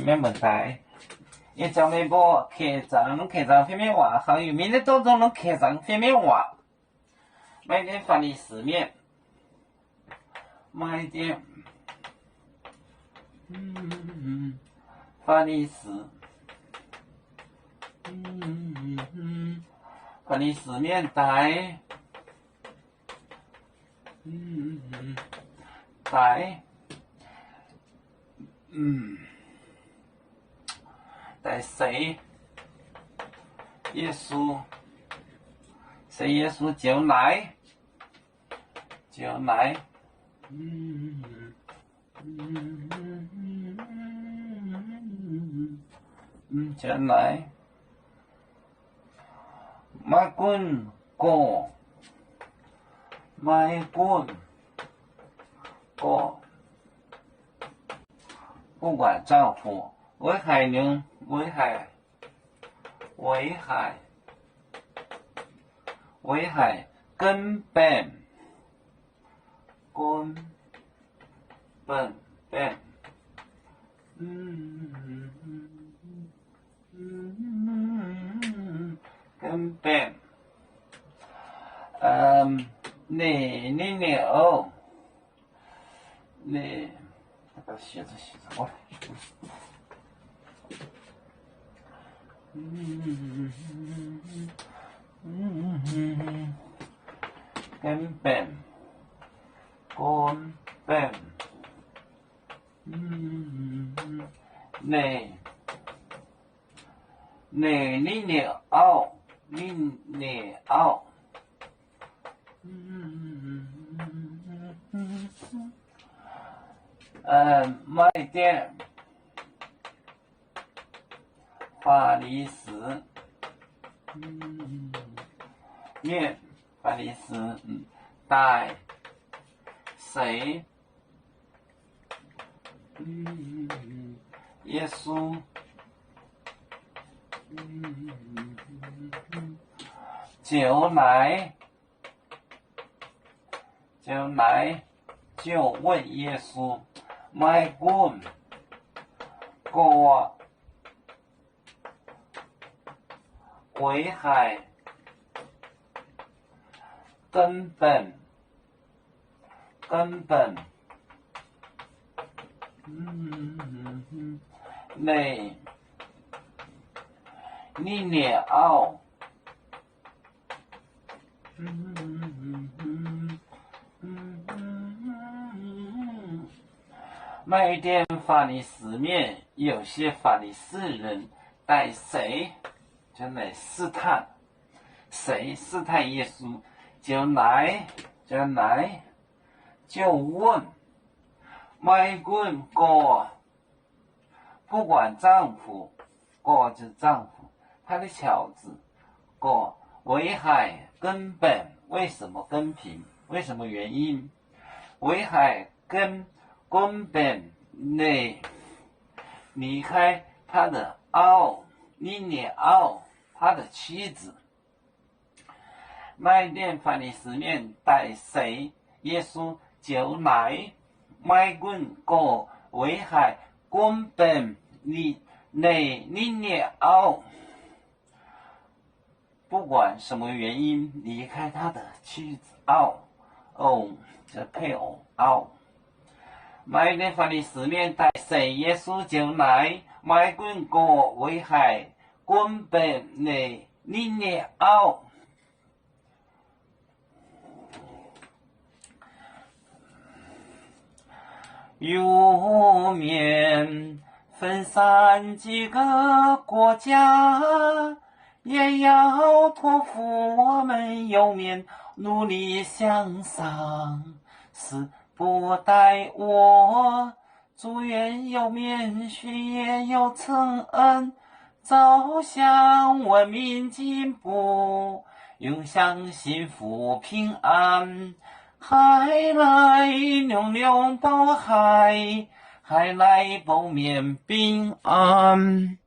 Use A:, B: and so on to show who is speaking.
A: 免问题。也叫微博客栈方面话，还有明的多种的客栈方面话，买点法律寺面，买点法律寺，法律寺面带带谁？耶稣，谁耶稣就来，就来，就来，买滚过，买滚过，不管丈夫。危害呢？危害根本你把它写着我。根本你奥买点法律寺面法律寺带谁耶稣就来就问耶稣买滚过危害根本你了买一点法律寺面，有些法律寺人带谁就来试探，谁试探耶稣就来就问买滚过，不管丈夫过就是丈夫，他的巧子过危害根本，为什么公平？为什么原因？危害根本内离开他的你了他的妻子，买点法律寺面带谁耶稣就来买滚过危害根本你了，不管什么原因离开他的妻子这配偶买点法律寺面带谁耶稣就来买滚过危害根本你了。有面分散几个国家，也要托付我们右面努力向上，是不待我祝愿右面学业有承恩，走向文明进步，永享幸福平安。海来龙龙保海，海来保面平安。